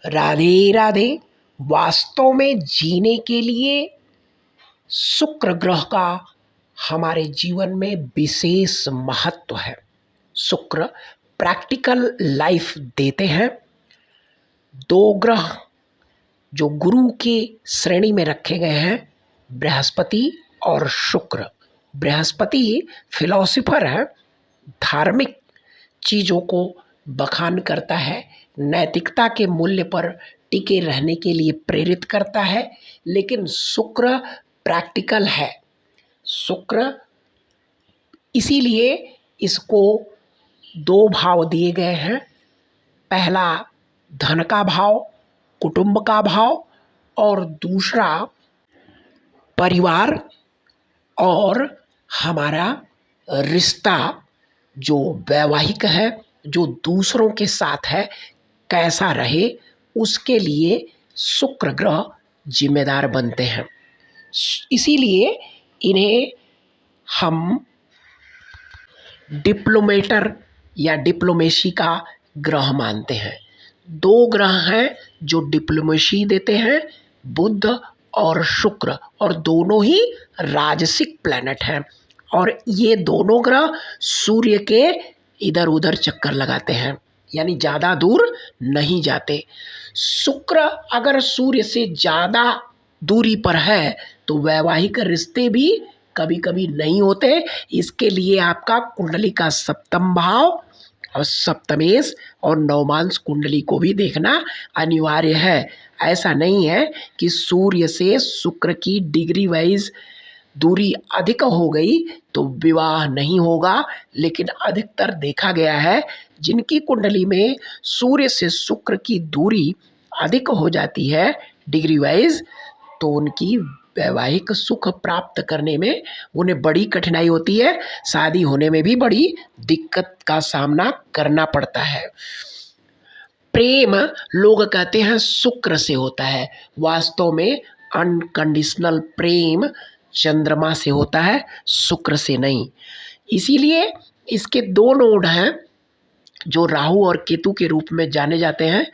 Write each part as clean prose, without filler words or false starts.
राधे राधे। वास्तव में जीने के लिए शुक्र ग्रह का हमारे जीवन में विशेष महत्व है। शुक्र प्रैक्टिकल लाइफ देते हैं। दो ग्रह जो गुरु के श्रेणी में रखे गए हैं, बृहस्पति और शुक्र। बृहस्पति फिलोसोफर है, धार्मिक चीज़ों को बखान करता है, नैतिकता के मूल्य पर टिके रहने के लिए प्रेरित करता है। लेकिन शुक्र प्रैक्टिकल है। शुक्र इसीलिए इसको दो भाव दिए गए हैं। पहला धन का भाव, कुटुंब का भाव, और दूसरा परिवार और हमारा रिश्ता जो वैवाहिक है, जो दूसरों के साथ है, कैसा रहे, उसके लिए शुक्र ग्रह जिम्मेदार बनते हैं। इसीलिए इन्हें हम डिप्लोमेटर या डिप्लोमेसी का ग्रह मानते हैं। दो ग्रह हैं जो डिप्लोमेसी देते हैं, बुध और शुक्र, और दोनों ही राजसिक प्लैनेट हैं। और ये दोनों ग्रह सूर्य के इधर उधर चक्कर लगाते हैं, यानी ज़्यादा दूर नहीं जाते। शुक्र अगर सूर्य से ज़्यादा दूरी पर है तो वैवाहिक रिश्ते भी कभी कभी नहीं होते। इसके लिए आपका कुंडली का सप्तम भाव और सप्तमेश और नवमांश कुंडली को भी देखना अनिवार्य है। ऐसा नहीं है कि सूर्य से शुक्र की डिग्री वाइज दूरी अधिक हो गई तो विवाह नहीं होगा। लेकिन अधिकतर देखा गया है जिनकी कुंडली में सूर्य से शुक्र की दूरी अधिक हो जाती है डिग्री वाइज, तो उनकी वैवाहिक सुख प्राप्त करने में उन्हें बड़ी कठिनाई होती है, शादी होने में भी बड़ी दिक्कत का सामना करना पड़ता है। प्रेम लोग कहते हैं शुक्र से होता है, वास्तव में अनकंडीशनल प्रेम चंद्रमा से होता है, शुक्र से नहीं। इसीलिए इसके दो नोड हैं जो राहु और केतु के रूप में जाने जाते हैं।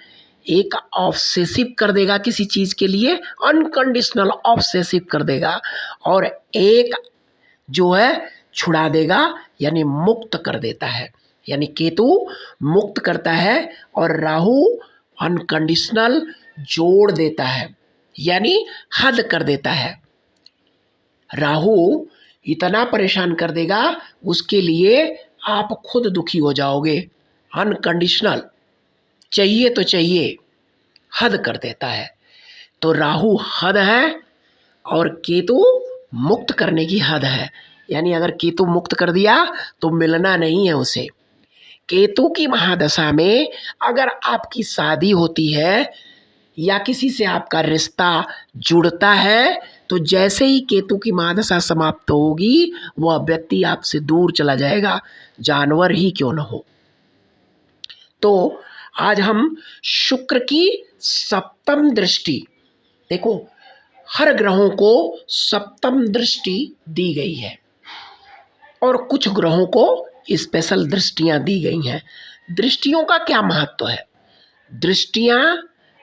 एक ऑब्सेसिव कर देगा किसी चीज़ के लिए, अनकंडीशनल ऑब्सेसिव कर देगा, और एक जो है छुड़ा देगा, यानी मुक्त कर देता है। यानी केतु मुक्त करता है और राहु अनकंडीशनल जोड़ देता है, यानी हद कर देता है। राहु इतना परेशान कर देगा, उसके लिए आप खुद दुखी हो जाओगे। अनकंडीशनल चाहिए तो चाहिए, हद कर देता है। तो राहु हद है और केतु मुक्त करने की हद है। यानी अगर केतु मुक्त कर दिया तो मिलना नहीं है उसे। केतु की महादशा में अगर आपकी शादी होती है या किसी से आपका रिश्ता जुड़ता है, तो जैसे ही केतु की महादशा समाप्त होगी वह व्यक्ति आपसे दूर चला जाएगा, जानवर ही क्यों न हो। तो आज हम शुक्र की सप्तम दृष्टि, देखो हर ग्रहों को सप्तम दृष्टि दी गई है और कुछ ग्रहों को स्पेशल दृष्टियां दी गई हैं। दृष्टियों का क्या महत्व है? दृष्टियां,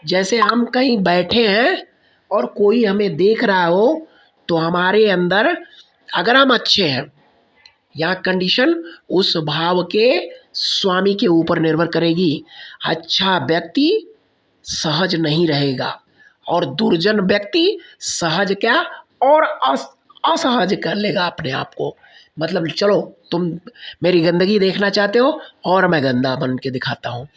जैसे हम कहीं बैठे हैं और कोई हमें देख रहा हो तो हमारे अंदर, अगर हम अच्छे हैं, यहाँ कंडीशन उस भाव के स्वामी के ऊपर निर्भर करेगी। अच्छा व्यक्ति सहज नहीं रहेगा और दुर्जन व्यक्ति सहज क्या और असहज कर लेगा अपने आप को। मतलब चलो तुम मेरी गंदगी देखना चाहते हो और मैं गंदा बन के दिखाता हूँ।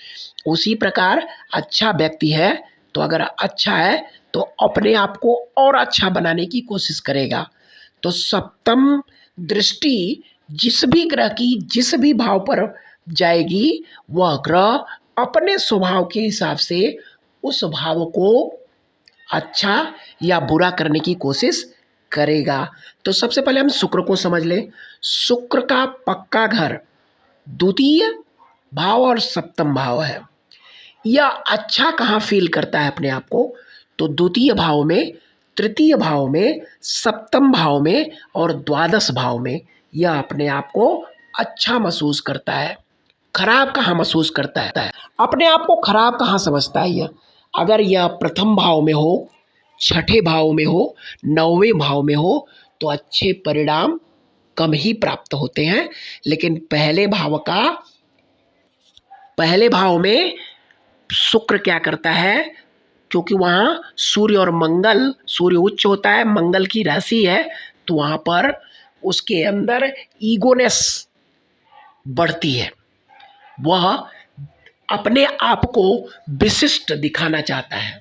उसी प्रकार अच्छा व्यक्ति है तो अगर अच्छा है तो अपने आप को और अच्छा बनाने की कोशिश करेगा। तो सप्तम दृष्टि जिस भी ग्रह की जिस भी भाव पर जाएगी, वह ग्रह अपने स्वभाव के हिसाब से उस भाव को अच्छा या बुरा करने की कोशिश करेगा। तो सबसे पहले हम शुक्र को समझ लें। शुक्र का पक्का घर द्वितीय भाव और सप्तम भाव है। यह अच्छा कहाँ फील करता है अपने आप को? तो द्वितीय भाव में, तृतीय भाव में, सप्तम भाव में और द्वादश भाव में यह अपने आप को अच्छा महसूस करता है। खराब कहाँ महसूस करता है? अपने आप को खराब कहाँ समझता है? यह अगर यह प्रथम भाव में हो, छठे भाव में हो, नौवें भाव में हो तो अच्छे परिणाम कम ही प्राप्त होते हैं। लेकिन पहले भाव में शुक्र क्या करता है, क्योंकि वहाँ सूर्य उच्च होता है, मंगल की राशि है, तो वहाँ पर उसके अंदर ईगोनेस बढ़ती है। वह अपने आप को विशिष्ट दिखाना चाहता है,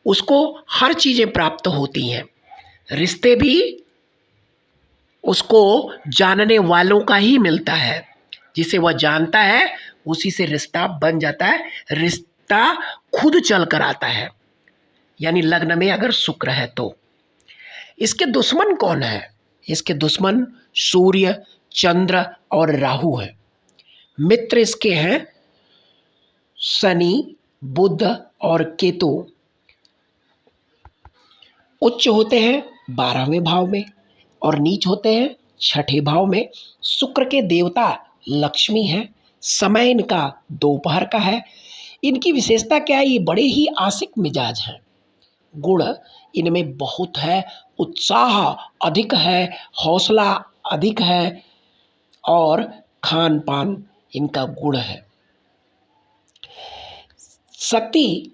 उसको हर चीज़ें प्राप्त होती हैं, रिश्ते भी उसको जानने वालों का ही मिलता है, जिसे वह जानता है उसी से रिश्ता बन जाता है, रिश्ता खुद चल कर आता है। यानी लग्न में अगर शुक्र है तो इसके दुश्मन कौन है? इसके दुश्मन सूर्य, चंद्र और राहु हैं। मित्र इसके हैं शनि, बुध और केतु। उच्च होते हैं 12वें भाव में और नीच होते हैं छठे भाव में। शुक्र के देवता लक्ष्मी हैं। समय इनका दोपहर का है। इनकी विशेषता क्या है? ये बड़े ही आशिक मिजाज हैं। गुण इनमें बहुत है, उत्साह अधिक है, हौसला अधिक है और खान पान इनका गुण है। शक्ति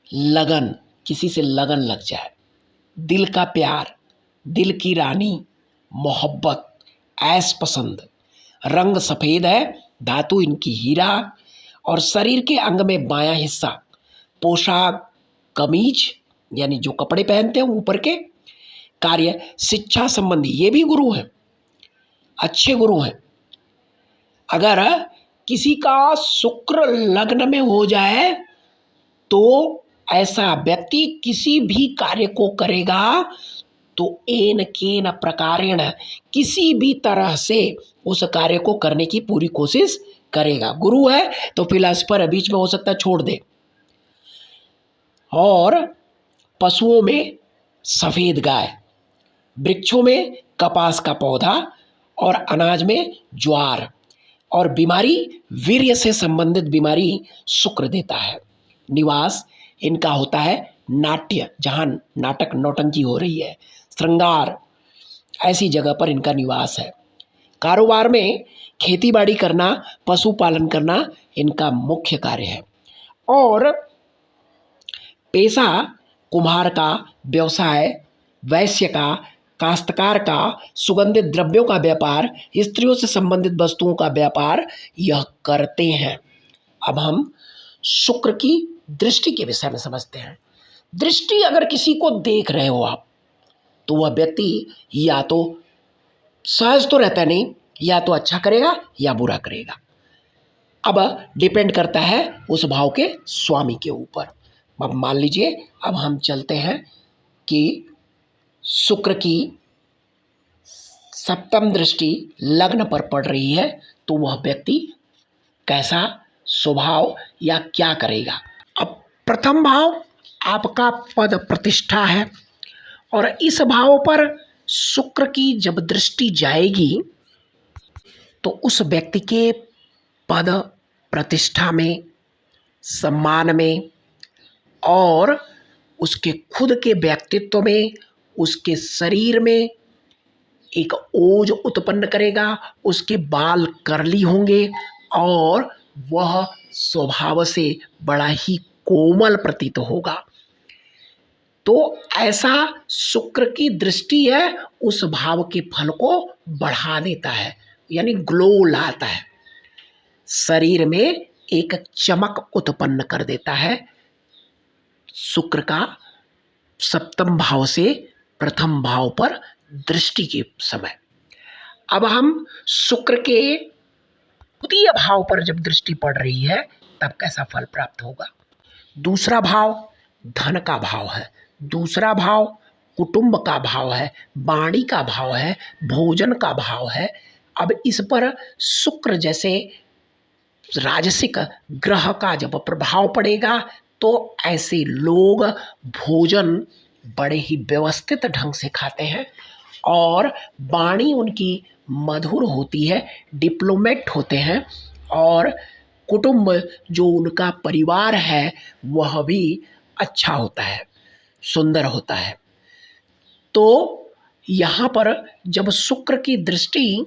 लगन, किसी से लगन लग जाए, दिल का प्यार, दिल की रानी, मोहब्बत, ऐश पसंद। रंग सफ़ेद है, धातु इनकी हीरा और शरीर के अंग में बायां हिस्सा पोशाक कमीज यानी जो कपड़े पहनते हैं ऊपर के। कार्य शिक्षा संबंधी, ये भी गुरु हैं, अच्छे गुरु हैं। अगर किसी का शुक्र लग्न में हो जाए तो ऐसा व्यक्ति किसी भी कार्य को करेगा तो एन केन प्रकारेण किसी भी तरह से उस कार्य को करने की पूरी कोशिश करेगा। गुरु है तो फिलॉसफर बीच में हो सकता है छोड़ दे। और पशुओं में सफ़ेद गाय, वृक्षों में कपास का पौधा और अनाज में ज्वार। और बीमारी, वीर्य से संबंधित बीमारी शुक्र देता है। निवास इनका होता है नाट्य, जहाँ नाटक नौटंकी हो रही है, श्रृंगार, ऐसी जगह पर इनका निवास है। कारोबार में खेती बाड़ी करना, पशुपालन करना इनका मुख्य कार्य है। और पेशा कुम्हार का, व्यवसाय वैश्य का, काश्तकार का, सुगंधित द्रव्यों का व्यापार, स्त्रियों से संबंधित वस्तुओं का व्यापार यह करते हैं। अब हम शुक्र की दृष्टि के विषय में समझते हैं। दृष्टि अगर किसी को देख रहे हो आप, तो वह व्यक्ति या तो सहज तो रहता नहीं, या तो अच्छा करेगा या बुरा करेगा। अब डिपेंड करता है उस भाव के स्वामी के ऊपर। अब मान लीजिए, अब हम चलते हैं कि शुक्र की सप्तम दृष्टि लग्न पर पड़ रही है तो वह व्यक्ति कैसा स्वभाव या क्या करेगा। अब प्रथम भाव आपका पद प्रतिष्ठा है और इस भाव पर शुक्र की जब दृष्टि जाएगी तो उस व्यक्ति के पद प्रतिष्ठा में, सम्मान में और उसके खुद के व्यक्तित्व में, उसके शरीर में एक ओज उत्पन्न करेगा। उसके बाल कर्ली होंगे और वह स्वभाव से बड़ा ही कोमल प्रतीत होगा। तो ऐसा शुक्र की दृष्टि है, उस भाव के फल को बढ़ा देता है, यानी ग्लो लाता है, शरीर में एक चमक उत्पन्न कर देता है शुक्र का सप्तम भाव से प्रथम भाव पर दृष्टि के समय। अब हम शुक्र के द्वितीय भाव पर जब दृष्टि पड़ रही है तब कैसा फल प्राप्त होगा। दूसरा भाव धन का भाव है, दूसरा भाव कुटुंब का भाव है, वाणी का भाव है, भोजन का भाव है। अब इस पर शुक्र जैसे राजसिक ग्रह का जब प्रभाव पड़ेगा तो ऐसे लोग भोजन बड़े ही व्यवस्थित ढंग से खाते हैं और वाणी उनकी मधुर होती है, डिप्लोमेट होते हैं और कुटुंब, जो उनका परिवार है, वह भी अच्छा होता है, सुंदर होता है। तो यहाँ पर जब शुक्र की दृष्टि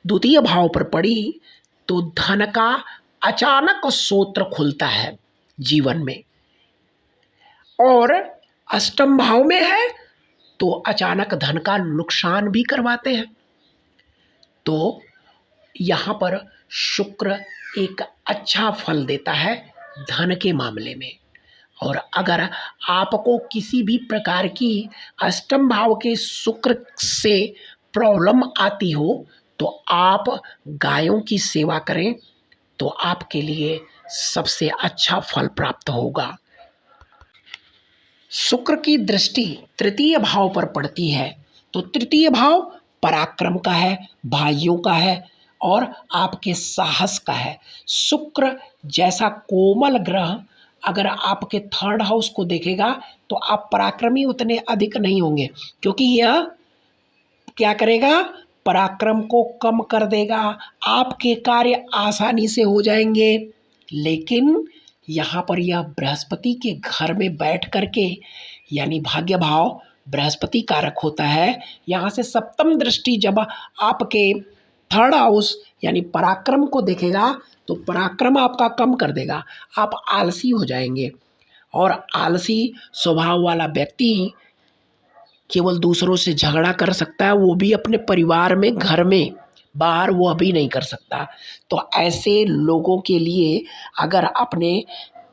द्वितीय भाव पर पड़ी तो धन का अचानक स्रोत खुलता है जीवन में, और अष्टम भाव में है तो अचानक धन का नुकसान भी करवाते हैं। तो यहाँ पर शुक्र एक अच्छा फल देता है धन के मामले में। और अगर आपको किसी भी प्रकार की अष्टम भाव के शुक्र से प्रॉब्लम आती हो तो आप गायों की सेवा करें तो आपके लिए सबसे अच्छा फल प्राप्त होगा। शुक्र की दृष्टि तृतीय भाव पर पड़ती है तो तृतीय भाव पराक्रम का है, भाइयों का है और आपके साहस का है। शुक्र जैसा कोमल ग्रह अगर आपके थर्ड हाउस को देखेगा तो आप पराक्रमी उतने अधिक नहीं होंगे, क्योंकि यह क्या करेगा, पराक्रम को कम कर देगा, आपके कार्य आसानी से हो जाएंगे। लेकिन यहाँ पर यह बृहस्पति के घर में बैठ करके, यानी भाग्य भाव बृहस्पति कारक होता है, यहाँ से सप्तम दृष्टि जब आपके थर्ड हाउस यानी पराक्रम को देखेगा तो पराक्रम आपका कम कर देगा, आप आलसी हो जाएंगे। और आलसी स्वभाव वाला व्यक्ति केवल दूसरों से झगड़ा कर सकता है, वो भी अपने परिवार में, घर में, बाहर वह भी नहीं कर सकता। तो ऐसे लोगों के लिए अगर अपने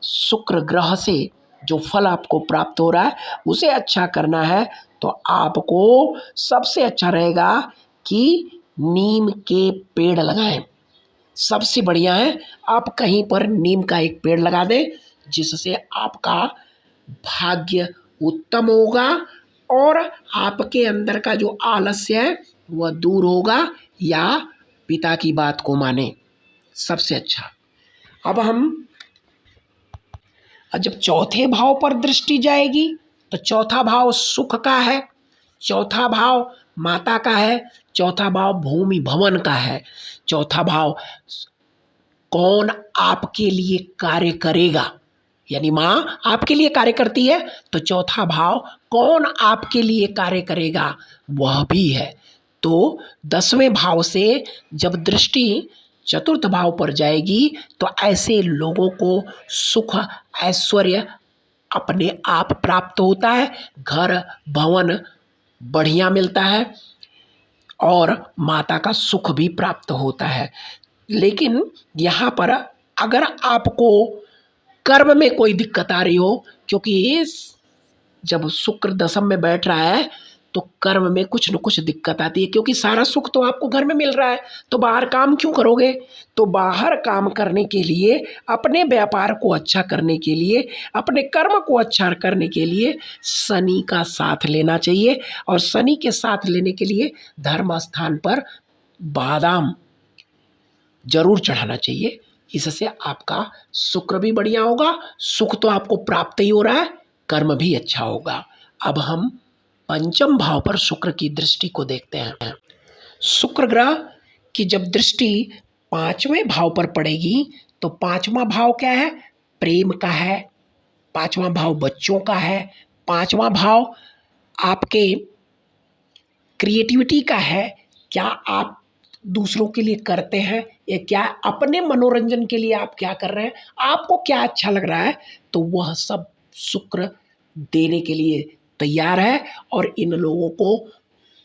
शुक्र ग्रह से जो फल आपको प्राप्त हो रहा है उसे अच्छा करना है तो आपको सबसे अच्छा रहेगा कि नीम के पेड़ लगाएं। सबसे बढ़िया है आप कहीं पर नीम का एक पेड़ लगा दें, जिससे आपका भाग्य उत्तम होगा और आपके अंदर का जो आलस्य है वह दूर होगा, या पिता की बात को माने, सबसे अच्छा। अब हम जब चौथे भाव पर दृष्टि जाएगी तो चौथा भाव सुख का है, चौथा भाव माता का है, चौथा भाव भूमि भवन का है, चौथा भाव कौन आपके लिए कार्य करेगा, यानी माँ आपके लिए कार्य करती है तो चौथा भाव कौन आपके लिए कार्य करेगा वह भी है। तो 10वें भाव से जब दृष्टि चतुर्थ भाव पर जाएगी तो ऐसे लोगों को सुख ऐश्वर्य अपने आप प्राप्त होता है, घर भवन बढ़िया मिलता है और माता का सुख भी प्राप्त होता है। लेकिन यहाँ पर अगर आपको कर्म में कोई दिक्कत आ रही हो, क्योंकि जब शुक्र दशम में बैठ रहा है तो कर्म में कुछ न कुछ दिक्कत आती है, क्योंकि सारा सुख तो आपको घर में मिल रहा है तो बाहर काम क्यों करोगे। तो बाहर काम करने के लिए, अपने व्यापार को अच्छा करने के लिए, अपने कर्म को अच्छा करने के लिए शनि का साथ लेना चाहिए। और शनि के साथ लेने के लिए धर्म स्थान पर बादाम जरूर चढ़ाना चाहिए, इससे आपका शुक्र भी बढ़िया होगा, सुख तो आपको प्राप्त ही हो रहा है, कर्म भी अच्छा होगा। अब हम पंचम भाव पर शुक्र की दृष्टि को देखते हैं। शुक्र ग्रह की जब दृष्टि 5वें भाव पर पड़ेगी तो 5वां भाव क्या है, प्रेम का है, 5वां भाव बच्चों का है, 5वां भाव आपके क्रिएटिविटी का है। क्या आप दूसरों के लिए करते हैं या क्या अपने मनोरंजन के लिए आप क्या कर रहे हैं, आपको क्या अच्छा लग रहा है, तो वह सब शुक्र देने के लिए तैयार है। और इन लोगों को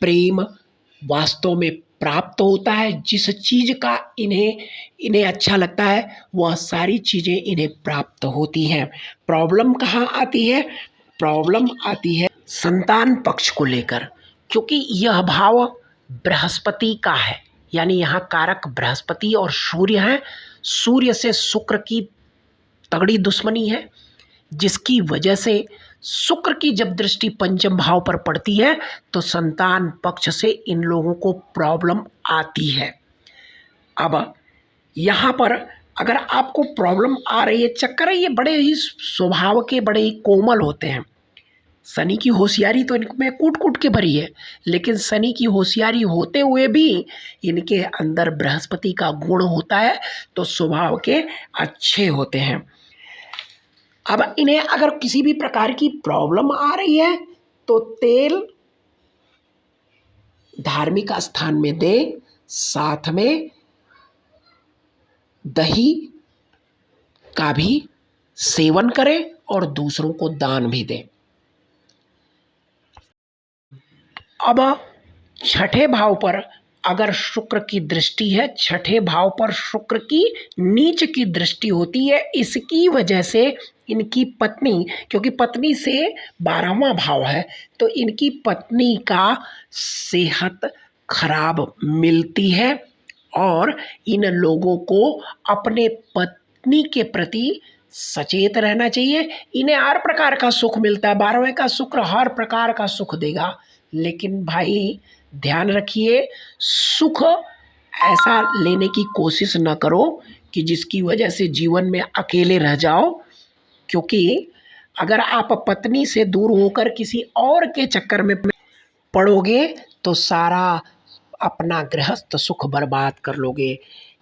प्रेम वास्तव में प्राप्त होता है, जिस चीज़ का इन्हें अच्छा लगता है वह सारी चीज़ें इन्हें प्राप्त होती हैं। प्रॉब्लम कहाँ आती है, प्रॉब्लम आती है संतान पक्ष को लेकर, क्योंकि यह भाव बृहस्पति का है, यानी यहाँ कारक बृहस्पति और सूर्य हैं। सूर्य से शुक्र की तगड़ी दुश्मनी है, जिसकी वजह से शुक्र की जब दृष्टि पंचम भाव पर पड़ती है तो संतान पक्ष से इन लोगों को प्रॉब्लम आती है। अब यहाँ पर अगर आपको प्रॉब्लम आ रही है, चक्कर है, ये बड़े ही स्वभाव के बड़े ही कोमल होते हैं, शनि की होशियारी तो इनमें कूट कूट के भरी है, लेकिन शनि की होशियारी होते हुए भी इनके अंदर बृहस्पति का गुण होता है, तो स्वभाव के अच्छे होते हैं। अब इन्हें अगर किसी भी प्रकार की प्रॉब्लम आ रही है तो तेल धार्मिक स्थान में दें, साथ में दही का भी सेवन करें और दूसरों को दान भी दें। अब छठे भाव पर अगर शुक्र की दृष्टि है, छठे भाव पर शुक्र की नीच की दृष्टि होती है, इसकी वजह से इनकी पत्नी, क्योंकि पत्नी से 12वां भाव है, तो इनकी पत्नी का सेहत खराब मिलती है और इन लोगों को अपने पत्नी के प्रति सचेत रहना चाहिए। इन्हें हर प्रकार का सुख मिलता है, 12वें का शुक्र हर प्रकार का सुख देगा, लेकिन भाई ध्यान रखिए, सुख ऐसा लेने की कोशिश न करो कि जिसकी वजह से जीवन में अकेले रह जाओ, क्योंकि अगर आप पत्नी से दूर होकर किसी और के चक्कर में पड़ोगे तो सारा अपना गृहस्थ सुख बर्बाद कर लोगे।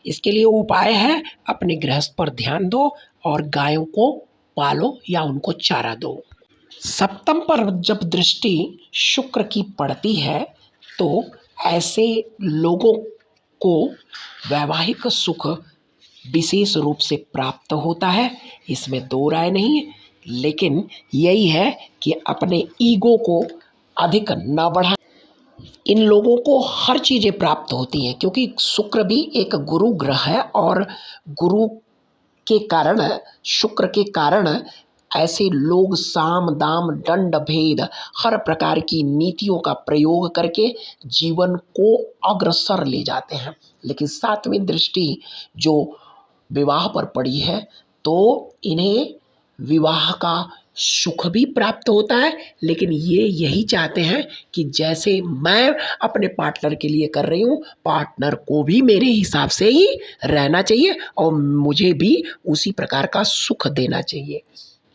इसके लिए उपाय है, अपने गृहस्थ पर ध्यान दो और गायों को पालो या उनको चारा दो। सप्तम पर जब दृष्टि शुक्र की पड़ती है तो ऐसे लोगों को वैवाहिक सुख विशेष रूप से प्राप्त होता है, इसमें दो राय नहीं है, लेकिन यही है कि अपने ईगो को अधिक न बढ़ाएं। इन लोगों को हर चीज़ें प्राप्त होती हैं, क्योंकि शुक्र भी एक गुरु ग्रह है और गुरु के कारण, शुक्र के कारण ऐसे लोग साम दाम दंड भेद हर प्रकार की नीतियों का प्रयोग करके जीवन को अग्रसर ले जाते हैं। लेकिन सातवीं दृष्टि जो विवाह पर पड़ी है तो इन्हें विवाह का सुख भी प्राप्त होता है, लेकिन ये यही चाहते हैं कि जैसे मैं अपने पार्टनर के लिए कर रही हूँ, पार्टनर को भी मेरे हिसाब से ही रहना चाहिए और मुझे भी उसी प्रकार का सुख देना चाहिए,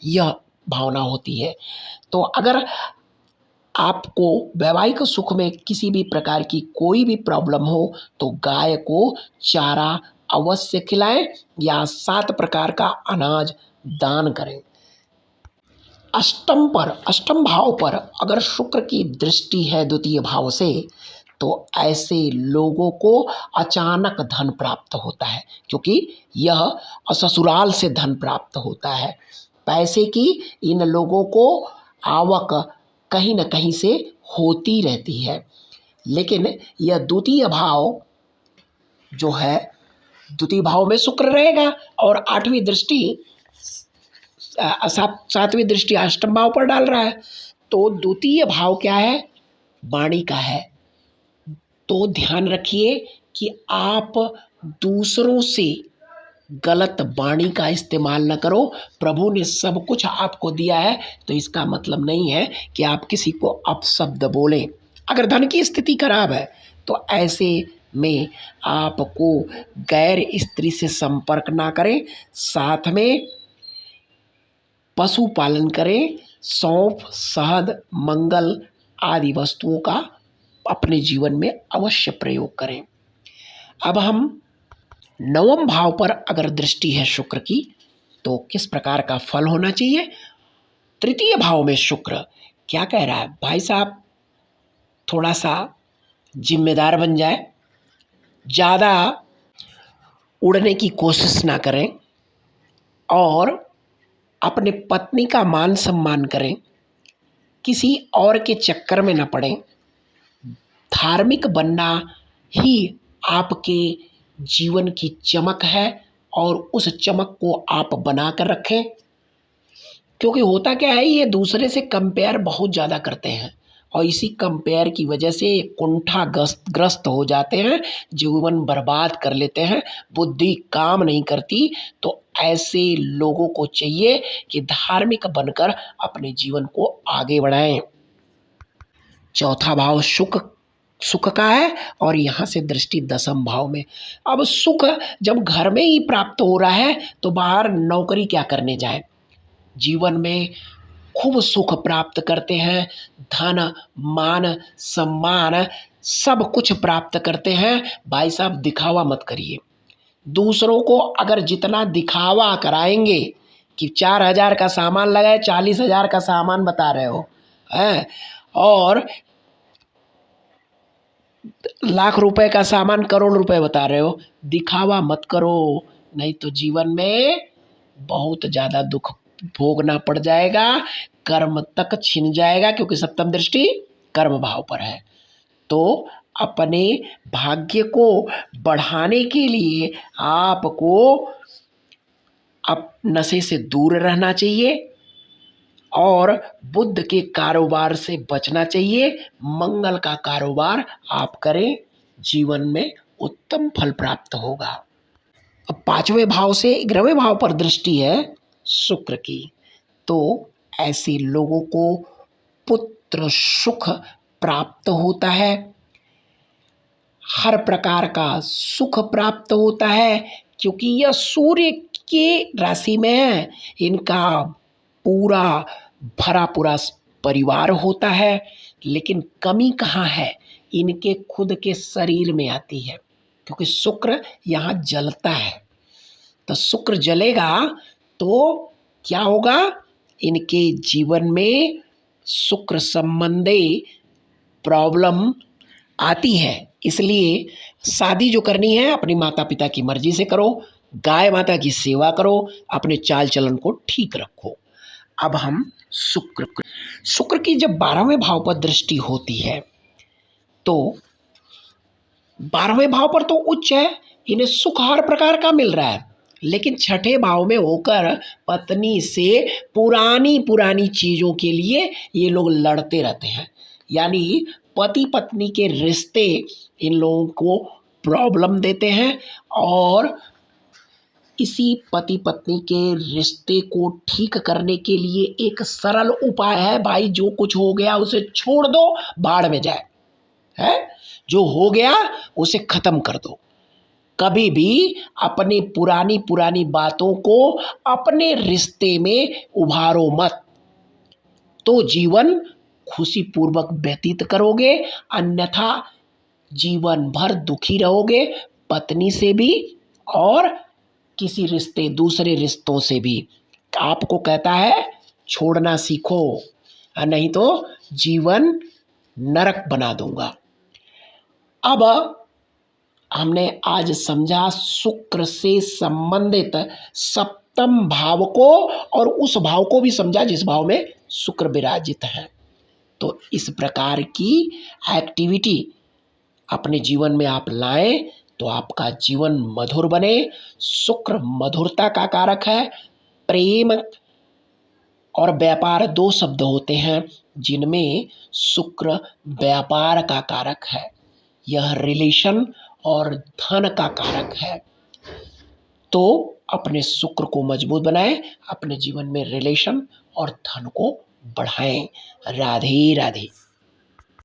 यह भावना होती है। तो अगर आपको वैवाहिक सुख में किसी भी प्रकार की कोई भी प्रॉब्लम हो तो गाय को चारा अवश्य खिलाएं या 7 प्रकार का अनाज दान करें। अष्टम भाव पर अगर शुक्र की दृष्टि है द्वितीय भाव से, तो ऐसे लोगों को अचानक धन प्राप्त होता है, क्योंकि यह ससुराल से धन प्राप्त होता है। पैसे की इन लोगों को आवक कहीं न कहीं से होती रहती है, लेकिन यह द्वितीय भाव जो है, द्वितीय भाव में शुक्र रहेगा और 8वीं दृष्टि 7वीं दृष्टि अष्टम भाव पर डाल रहा है, तो द्वितीय भाव क्या है, वाणी का है। तो ध्यान रखिए कि आप दूसरों से गलत वाणी का इस्तेमाल न करो। प्रभु ने सब कुछ आपको दिया है, तो इसका मतलब नहीं है कि आप किसी को अपशब्द बोलें। अगर धन की स्थिति खराब है तो ऐसे में आपको गैर स्त्री से संपर्क ना करें, साथ में पशु पालन करें, सौंफ, शहद, मंगल आदि वस्तुओं का अपने जीवन में अवश्य प्रयोग करें। अब हम 9वें भाव पर अगर दृष्टि है शुक्र की, तो किस प्रकार का फल होना चाहिए। तृतीय भाव में शुक्र क्या कह रहा है, भाई साहब थोड़ा सा जिम्मेदार बन जाए, ज़्यादा उड़ने की कोशिश ना करें और अपने पत्नी का मान सम्मान करें, किसी और के चक्कर में न पड़ें। धार्मिक बनना ही आपके जीवन की चमक है और उस चमक को आप बना कर रखें, क्योंकि होता क्या है, ये दूसरे से कंपेयर बहुत ज़्यादा करते हैं और इसी कंपेयर की वजह से कुंठाग्रस्त हो जाते हैं, जीवन बर्बाद कर लेते हैं, बुद्धि काम नहीं करती। तो ऐसे लोगों को चाहिए कि धार्मिक बनकर अपने जीवन को आगे बढ़ाएं। चौथा भाव सुख का है और यहाँ से दृष्टि 10वें भाव में। अब सुख जब घर में ही प्राप्त हो रहा है तो बाहर नौकरी क्या करने जाए। जीवन में खूब सुख प्राप्त करते हैं, धन मान सम्मान सब कुछ प्राप्त करते हैं। भाई साहब दिखावा मत करिए। दूसरों को अगर जितना दिखावा कराएंगे कि 4,000 का सामान लगाए 40,000 का सामान बता रहे हो है, और लाख रुपए का सामान करोड़ रुपए बता रहे हो, दिखावा मत करो, नहीं तो जीवन में बहुत ज़्यादा दुख भोगना पड़ जाएगा, कर्म तक छिन जाएगा, क्योंकि सप्तम दृष्टि कर्म भाव पर है। तो अपने भाग्य को बढ़ाने के लिए आपको अब नशे से दूर रहना चाहिए और बुद्ध के कारोबार से बचना चाहिए। मंगल का कारोबार आप करें, जीवन में उत्तम फल प्राप्त होगा। अब 5वें भाव से 11वें भाव पर दृष्टि है शुक्र की, तो ऐसे लोगों को पुत्र सुख प्राप्त होता है, हर प्रकार का सुख प्राप्त होता है, क्योंकि यह सूर्य के राशि में है। इनका पूरा भरा पूरा परिवार होता है, लेकिन कमी कहाँ है, इनके खुद के शरीर में आती है, क्योंकि शुक्र यहाँ जलता है। तो शुक्र जलेगा तो क्या होगा, इनके जीवन में शुक्र संबंधी प्रॉब्लम आती है। इसलिए शादी जो करनी है अपनी माता पिता की मर्जी से करो, गाय माता की सेवा करो, अपने चाल चलन को ठीक रखो। अब हम शुक्र की जब 12वें भाव पर दृष्टि होती है तो 12वें भाव पर तो उच्च है, इन्हें सुख हर प्रकार का मिल रहा है, लेकिन छठे भाव में होकर पत्नी से पुरानी पुरानी चीज़ों के लिए ये लोग लड़ते रहते हैं। यानी पति पत्नी के रिश्ते इन लोगों को प्रॉब्लम देते हैं, और इसी पति पत्नी के रिश्ते को ठीक करने के लिए एक सरल उपाय है, भाई जो कुछ हो गया उसे छोड़ दो, बाढ़ में जाए, है जो हो गया उसे खत्म कर दो। कभी भी अपनी पुरानी पुरानी बातों को अपने रिश्ते में उभारो मत, तो जीवन खुशी पूर्वक व्यतीत करोगे, अन्यथा जीवन भर दुखी रहोगे, पत्नी से भी और किसी रिश्ते दूसरे रिश्तों से भी। आपको कहता है छोड़ना सीखो, नहीं तो जीवन नरक बना दूंगा। अब हमने आज समझा शुक्र से संबंधित सप्तम भाव को, और उस भाव को भी समझा जिस भाव में शुक्र विराजित है। तो इस प्रकार की एक्टिविटी अपने जीवन में आप लाएं तो आपका जीवन मधुर बने। शुक्र मधुरता का कारक है। प्रेम और व्यापार 2 शब्द होते हैं जिनमें शुक्र व्यापार का कारक है, यह रिलेशन और धन का कारक है। तो अपने शुक्र को मजबूत बनाएं, अपने जीवन में रिलेशन और धन को बढ़ाएं। राधे राधे।